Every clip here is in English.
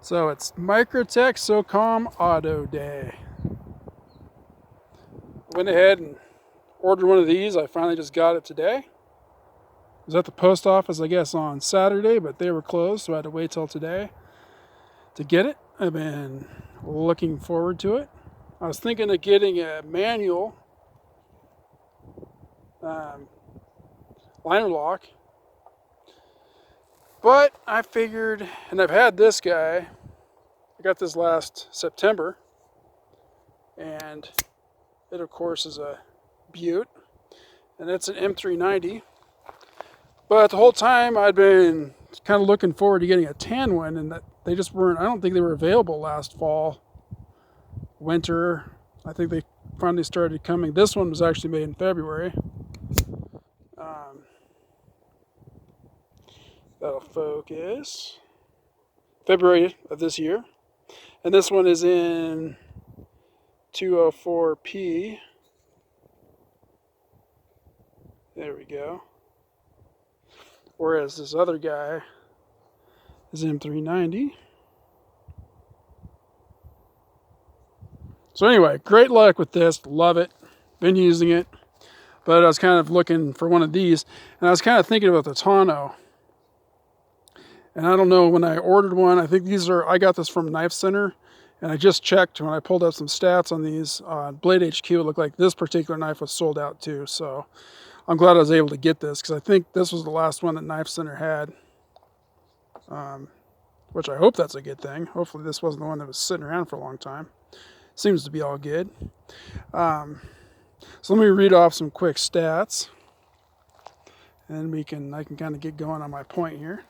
So it's Microtech Socom Auto Day. Went ahead and ordered one of these. I finally just got it today. I was at the post office, I guess, on Saturday, but they were closed, so I had to wait till today to get it. I've been looking forward to it. I was thinking of getting a manual liner lock, but I figured, and I've had this guy, I got this last September, and it of course is a Butte, and it's an M390. But the whole time I'd been kind of looking forward to getting a tan one, and that they just weren't. I don't think they were available last fall, winter. I think they finally started coming. This one was actually made in February. That'll focus. February of this year. And this one is in 204p. There we go. Whereas this other guy is M390. So anyway, great luck with this. Love it. Been using it. But I was kind of looking for one of these. And I was kind of thinking about the Tonneau. And I don't know, when I ordered one, I think these are, I got this from Knife Center. And I just checked when I pulled up some stats on these. Blade HQ, it looked like this particular knife was sold out too. So I'm glad I was able to get this, because I think this was the last one that Knife Center had. Which I hope that's a good thing. Hopefully this wasn't the one that was sitting around for a long time. Seems to be all good. So let me read off some quick stats. And I can kind of get going on my point here.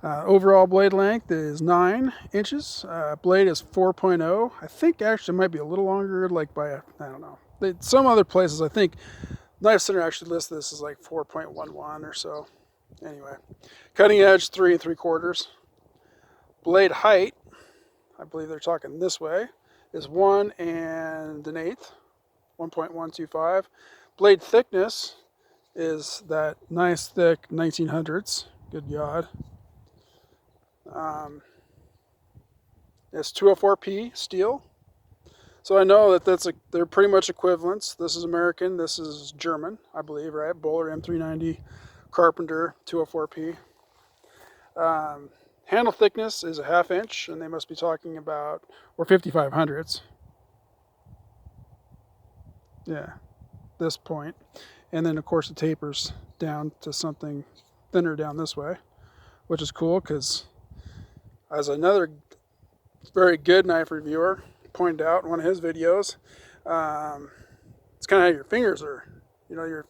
Overall blade length is 9 inches. Blade is 4.0. I think actually it might be a little longer, like by, I don't know. Some other places, I think Knife Center actually lists this as like 4.11 or so. Anyway, cutting edge 3 3/4. Blade height, I believe they're talking this way, is 1 1/8, 1.125. Blade thickness is that nice thick 1900s. Good God. It's 204p steel. So I know that they're pretty much equivalents. This is American, this is German, I believe, right? Bowler M390, Carpenter, 204p. Handle thickness is a 1/2 inch, and they must be talking about, or 5500s. Yeah, this point. And then of course it tapers down to something thinner down this way, which is cool, because as another very good knife reviewer pointed out in one of his videos, it's kind of how your fingers are. You know,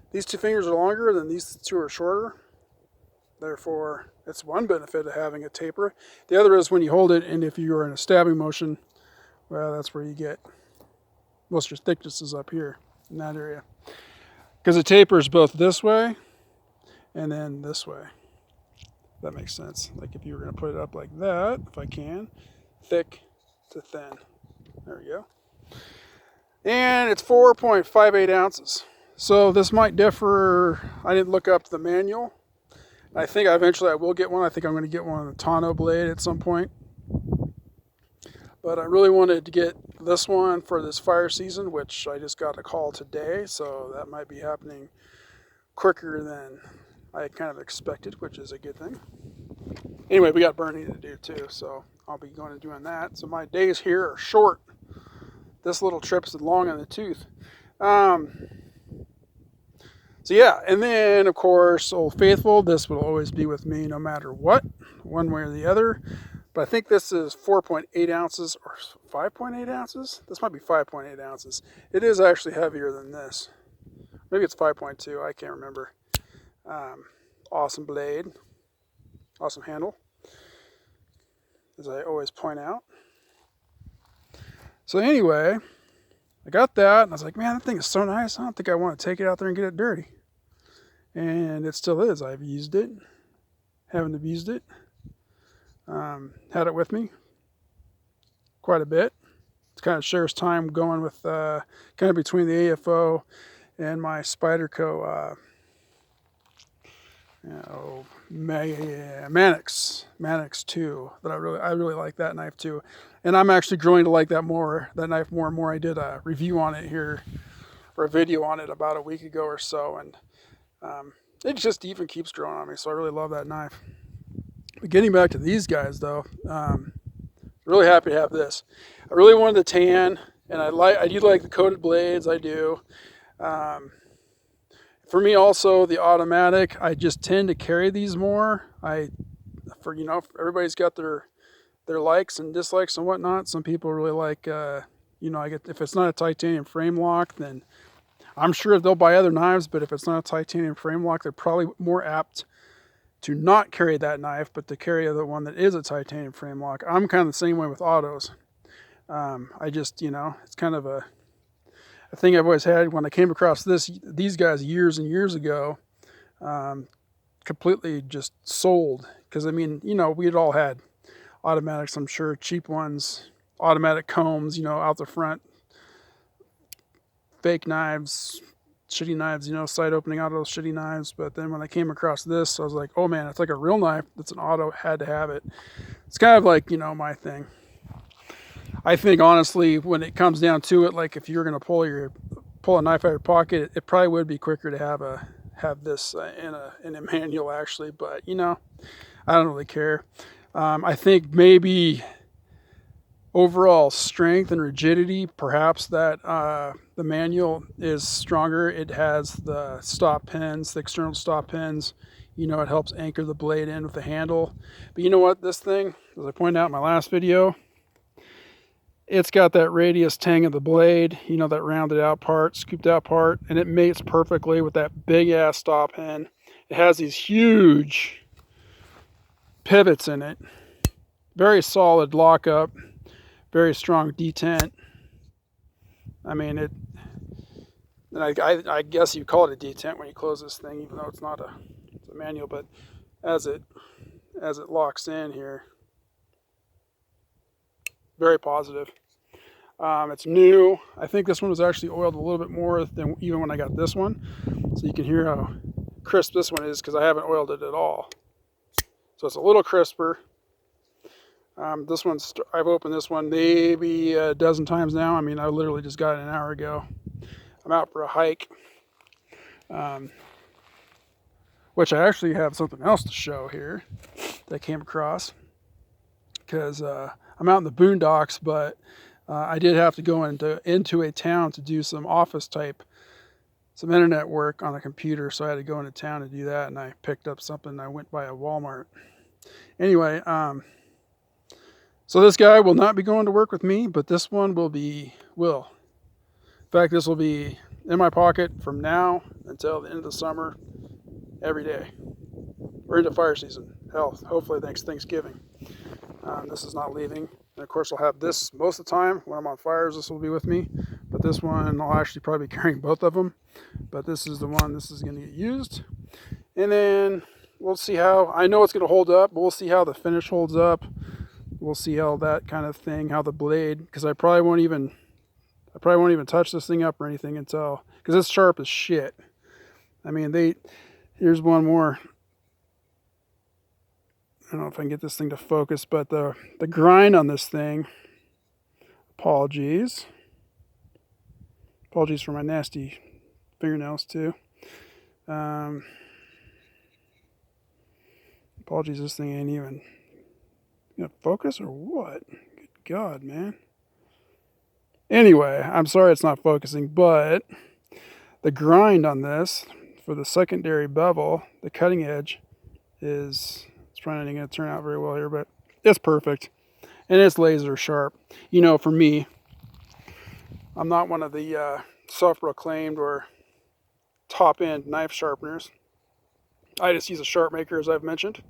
these two fingers are longer, than these two are shorter. Therefore, it's one benefit of having a taper. The other is when you hold it, and if you're in a stabbing motion, well, that's where you get most of your thickness is up here in that area. Because it tapers both this way and then this way. That makes sense. Like if you were going to put it up like that, if I can, thick to thin. There we go. And it's 4.58 ounces. So this might differ. I didn't look up the manual. I think eventually I will get one. I think I'm going to get one on the Tonneau blade at some point. But I really wanted to get this one for this fire season, which I just got a call today. So that might be happening quicker than I kind of expected, which is a good thing. Anyway, we got burning to do too, so I'll be going and doing that. So my days here are short. This little trip is long on the tooth. So yeah, and then of course, Old Faithful. This will always be with me no matter what, one way or the other. But I think this is 4.8 ounces or 5.8 ounces. This might be 5.8 ounces. It is actually heavier than this. Maybe it's 5.2. I can't remember. Awesome blade, awesome handle, as I always point out. So anyway, I got that, and I was like, man, that thing is so nice. I don't think I want to take it out there and get it dirty. And it still is. I've used it, haven't abused it. Had it with me quite a bit. It kind of shares time going with kind of between the AFO and my Spyderco Mannix 2 that I really like that knife too, and I'm actually growing to like that knife more and more. I did a review on it here, or a video on it about a week ago or so, and it just even keeps growing on me. So I really love that knife. But getting back to these guys though, really happy to have this. I really wanted the tan, and I do like the coated blades. I do. For me also, the automatic, I just tend to carry these more. Everybody's got their likes and dislikes and whatnot. Some people really like, if it's not a titanium frame lock, then I'm sure they'll buy other knives, but if it's not a titanium frame lock, they're probably more apt to not carry that knife, but to carry the one that is a titanium frame lock. I'm kind of the same way with autos. It's kind of a thing I've always had. When I came across these guys years and years ago, completely just sold. Because, we'd all had automatics, I'm sure, cheap ones, automatic combs, out the front, fake knives, shitty knives, side opening auto shitty knives. But then when I came across this, I was like, oh man, it's like a real knife that's an auto, had to have it. It's kind of like, my thing. I think honestly, when it comes down to it, like if you're going to pull a knife out of your pocket, it probably would be quicker to have this in a manual actually. But I don't really care. I think maybe overall strength and rigidity, perhaps that the manual is stronger. It has the stop pins, the external stop pins. It helps anchor the blade in with the handle. But you know what? This thing, as I pointed out in my last video, it's got that radius tang of the blade, that rounded out part, scooped out part, and it mates perfectly with that big ass stop pin. It has these huge pivots in it. Very solid lockup, very strong detent. I guess you call it a detent when you close this thing, even though it's a manual, but as it locks in here, very positive. It's new. I think this one was actually oiled a little bit more than even when I got this one. So you can hear how crisp this one is because I haven't oiled it at all. So it's a little crisper. I've opened this one maybe a dozen times now. I literally just got it an hour ago. I'm out for a hike, which I actually have something else to show here that I came across because I'm out in the boondocks, but I did have to go into a town to do some office type, some internet work on a computer, so I had to go into town to do that, and I picked up something. I went by a Walmart. Anyway, so this guy will not be going to work with me, but this one will. In fact, this will be in my pocket from now until the end of the summer, every day. We're into fire season. Hopefully next Thanksgiving. This is not leaving. And of course, I'll have this most of the time. When I'm on fires, this will be with me. But this one, I'll actually probably be carrying both of them. But this is the one, this is going to get used. And then we'll see how, I know it's going to hold up, but we'll see how the finish holds up. We'll see how that kind of thing, how the blade, because I probably won't even touch this thing up or anything until, because it's sharp as shit. Here's one more. I don't know if I can get this thing to focus, but the grind on this thing, apologies for my nasty fingernails too. Apologies, this thing ain't even gonna focus or what? Good God, man. Anyway, I'm sorry it's not focusing, but the grind on this for the secondary bevel, the cutting edge, it's probably not going to turn out very well here, but it's perfect. And it's laser sharp. For me, I'm not one of the self-proclaimed or top-end knife sharpeners. I just use a sharp maker, as I've mentioned.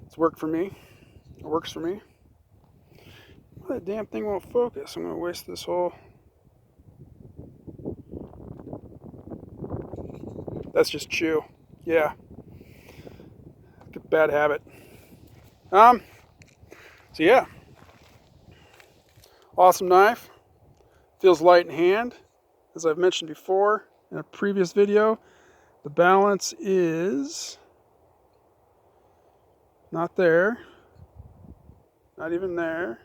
It's worked for me. It works for me. Well, that damn thing won't focus. I'm going to waste this whole... That's just chew. Yeah. Bad habit. So yeah. Awesome knife. Feels light in hand. As I've mentioned before in a previous video, the balance is Not there. Not even there.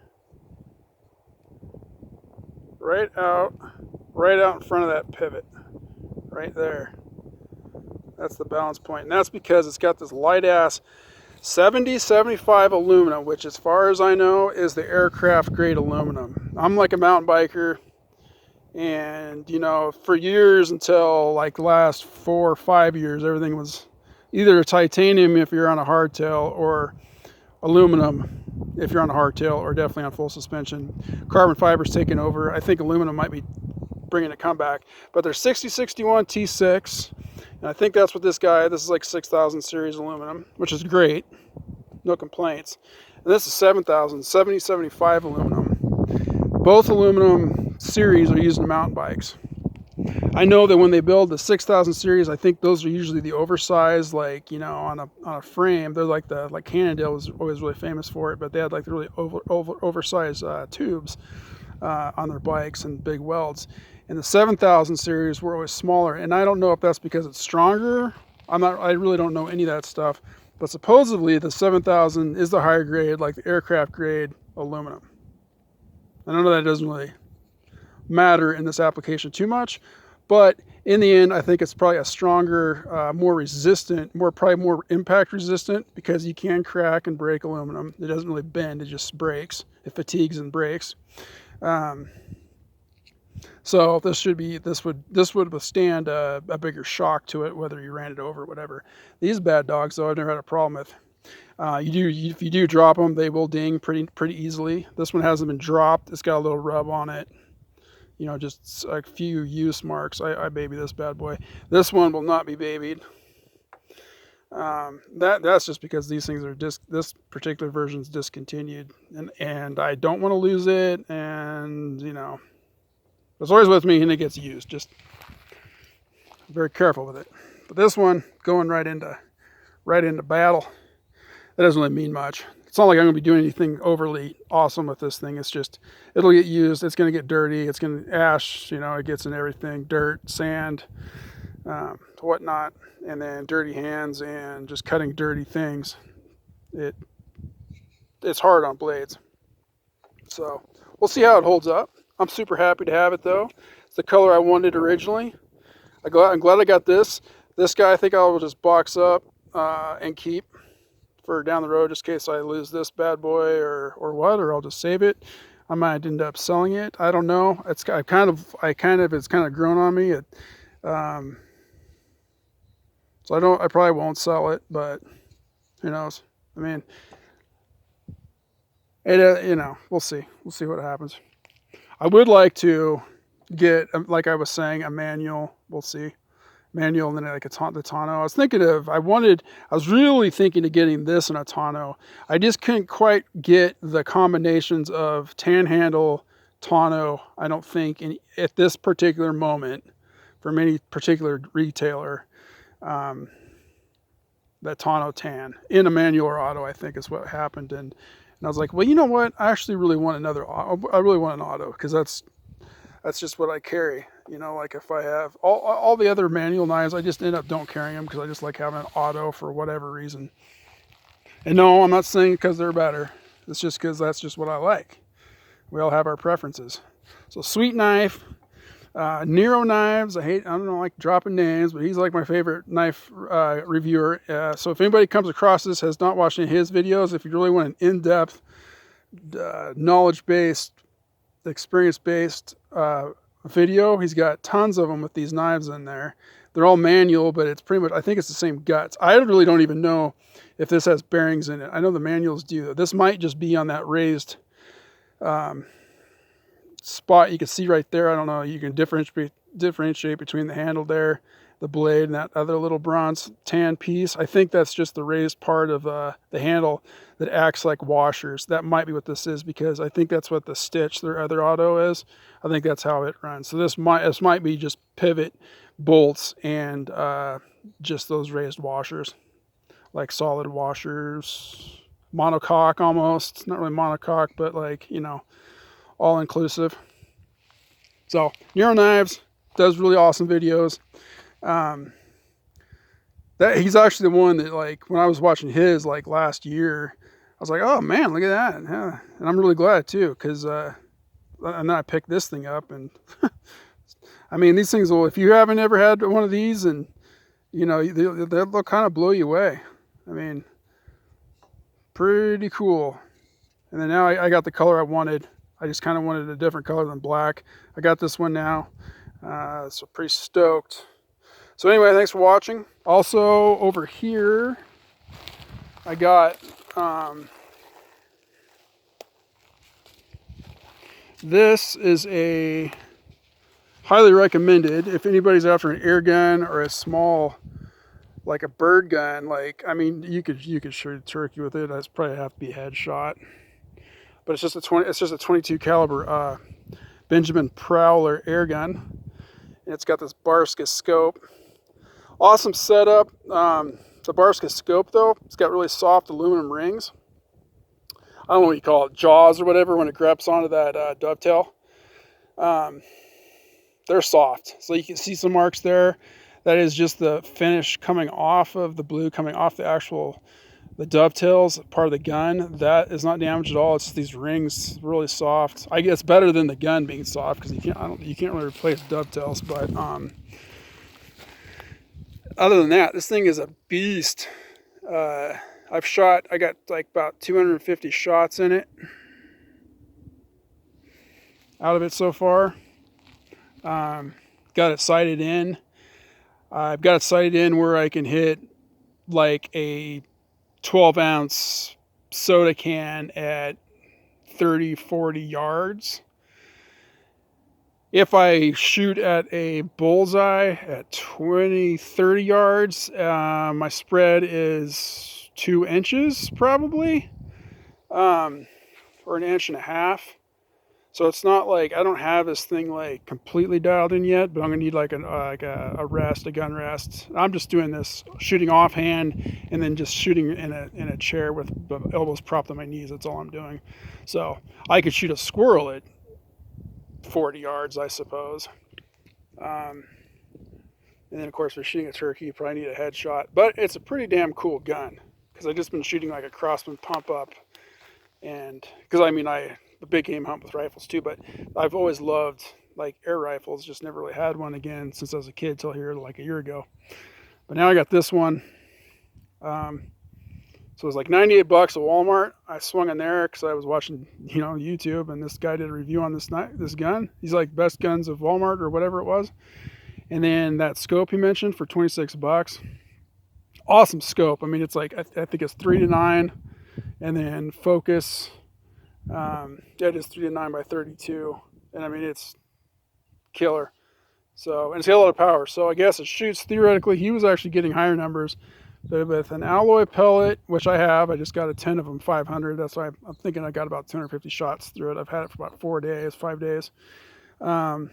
Right out in front of that pivot. Right there. That's the balance point. And that's because it's got this light ass 7075 aluminum, which as far as I know is the aircraft grade aluminum. I'm like a mountain biker, and you know, for years until like the last 4 or 5 years, everything was either titanium if you're on a hardtail, or aluminum if you're on a hardtail, or definitely on full suspension. Carbon fiber's taking over. I think aluminum might be bringing a comeback, but there's 6061 T6, and I think that's what this is like 6000 series aluminum, which is great, no complaints. And this is 7075 aluminum. Both aluminum series are used in mountain bikes. I know that when they build the 6000 series, I think those are usually the oversized, like, you know, on a frame. They're like Cannondale was always really famous for it, but they had like the really oversized tubes on their bikes and big welds. And the 7000 series were always smaller, and I don't know if that's because it's stronger. I really don't know any of that stuff, but supposedly the 7000 is the higher grade, like the aircraft grade aluminum. I know that doesn't really matter in this application too much, but in the end, I think it's probably a stronger, more resistant, probably more impact resistant, because you can crack and break aluminum. It doesn't really bend; it just breaks. It fatigues and breaks. So this would withstand a bigger shock to it, whether you ran it over or whatever. These bad dogs, though, I've never had a problem with. If you do drop them, they will ding pretty easily. This one hasn't been dropped. It's got a little rub on it. You know, just a few use marks. I baby this bad boy. This one will not be babied. That's just because these things are this particular version is discontinued, and I don't want to lose it. And you know, it's always with me, and it gets used. Just very careful with it. But this one going right into battle, that doesn't really mean much. It's not like I'm going to be doing anything overly awesome with this thing. It's just, it'll get used. It's going to get dirty. It's going to ash, you know, it gets in everything, dirt, sand, whatnot, and then dirty hands and just cutting dirty things. It's hard on blades. So we'll see how it holds up. I'm super happy to have it though. It's the color I wanted originally. I'm glad I got this. This guy I think I will just box up and keep for down the road, just in case I lose this bad boy or I'll just save it. I might end up selling it. I don't know. It's kind of grown on me. So I probably won't sell it, but who knows? I mean, you know, we'll see. We'll see what happens. I would like to get, like I was saying, a manual. We'll see. Manual, and then like the tonneau. I was really thinking of getting this in a tonneau. I just couldn't quite get the combinations of tan handle, tonneau, I don't think, at this particular moment, from any particular retailer, that tonneau tan in a manual or auto, I think is what happened. And I was like, well, you know what? I actually really want another auto. I really want an auto, because that's just what I carry. You know, like if I have all the other manual knives, I just don't carry them, because I just like having an auto for whatever reason. And no, I'm not saying because they're better. It's just because that's just what I like. We all have our preferences. So Sweet Knife, Nero Knives. I don't like dropping names, but he's like my favorite knife reviewer. So if anybody comes across this, has not watched any of his videos, if you really want an in-depth, knowledge-based, experience-based video, he's got tons of them with these knives in there. They're all manual, but it's pretty much, I think it's the same guts. I really don't even know if this has bearings in it. I know the manuals do. This might just be on that raised spot you can see right there. I don't know. You can differentiate between the handle there, the blade, and that other little bronze tan piece. I think that's just the raised part of the handle that acts like washers. That might be what this is, because I think that's what the stitch, their other auto, is. I think that's how it runs. So this might be just pivot bolts and just those raised washers, like solid washers, monocoque almost. It's not really monocoque, but like, you know, all inclusive. So Nero Knives does really awesome videos. That he's actually the one that, like, when I was watching his, like, last year, I was like, oh man, look at that. Yeah. And I'm really glad too, because and then I picked this thing up, and I mean, these things will, if you haven't ever had one of these, and you know, they'll kind of blow you away. I mean, pretty cool. And then now I got the color I wanted. I just kind of wanted a different color than black. I got this one now, so pretty stoked. So anyway, thanks for watching. Also over here, I got this is a highly recommended if anybody's after an air gun or a small, like a bird gun. Like, I mean, you could shoot a turkey with it. That's probably have to be a headshot. But it's just a 22 caliber Benjamin Prowler air gun. And it's got this Barska scope. Awesome setup. The Barska scope though, it's got really soft aluminum rings. I don't know what you call it, jaws or whatever, when it grabs onto that dovetail. They're soft, so you can see some marks there. That is just the finish coming off of the blue, coming off the dovetails, part of the gun. That is not damaged at all. It's just these rings, really soft. I guess better than the gun being soft, because you can't really replace dovetails. But other than that, this thing is a beast. I got like about 250 shots in it, out of it so far. Got it sighted in. I've got it sighted in where I can hit like a 12-ounce soda can at 30-40 yards. If I shoot at a bullseye at 20-30 yards, my spread is 2 inches probably, or 1.5 inches. So it's not like I don't have this thing like completely dialed in yet, but I'm gonna need like a gun rest. I'm just doing this shooting offhand and then just shooting in a chair with the elbows propped on my knees. That's all I'm doing. So I could shoot a squirrel at 40 yards, I suppose. And then of course, for shooting a turkey, you probably need a headshot. But it's a pretty damn cool gun, because I've just been shooting like a Crossman pump up, and because I mean a big game hunt with rifles too, but I've always loved like air rifles. Just never really had one again since I was a kid till here like a year ago. But now I got this one. So it was like $98 at Walmart. I swung in there because I was watching, YouTube, and this guy did a review on this gun. He's like best guns of Walmart or whatever it was. And then that scope he mentioned for $26. Awesome scope. I mean, it's like I think it's 3:9, and then focus. It is 3:9 by 32, and I mean it's killer. So, and it's got a lot of power. So I guess it shoots, theoretically, he was actually getting higher numbers, but with an alloy pellet, which I have, I just got a 10 of them 500. That's why I'm thinking I got about 250 shots through it. I've had it for about 5 days. I'm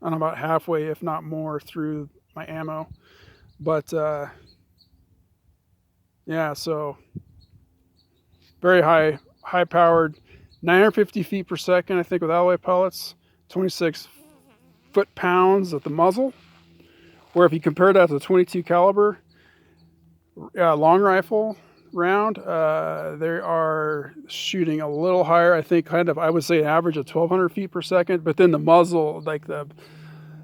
about halfway, if not more, through my ammo. But yeah, so very high powered, 950 feet per second, I think, with alloy pellets, 26 foot-pounds at the muzzle. Where if you compare that to the 22 caliber long rifle round, they are shooting a little higher. I think I would say average of 1,200 feet per second. But then the muzzle, like the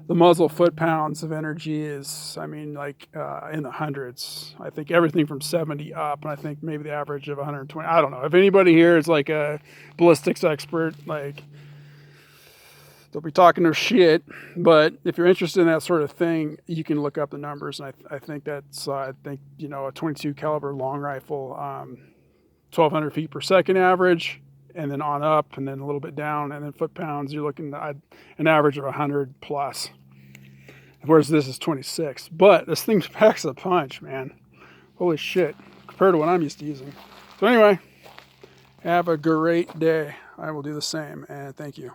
muzzle foot-pounds of energy is, I mean, like in the hundreds. I think everything from 70 up, and I think maybe the average of 120. I don't know. If anybody here is like a ballistics expert, like, they'll be talking their shit. But if you're interested in that sort of thing, you can look up the numbers, and I think that's a 22 caliber long rifle, 1,200 feet per second average, and then on up, and then a little bit down, and then foot-pounds, you're looking at an average of 100 plus. Whereas this is 26. But this thing packs a punch, man. Holy shit. Compared to what I'm used to using. So anyway, have a great day. I will do the same, and thank you.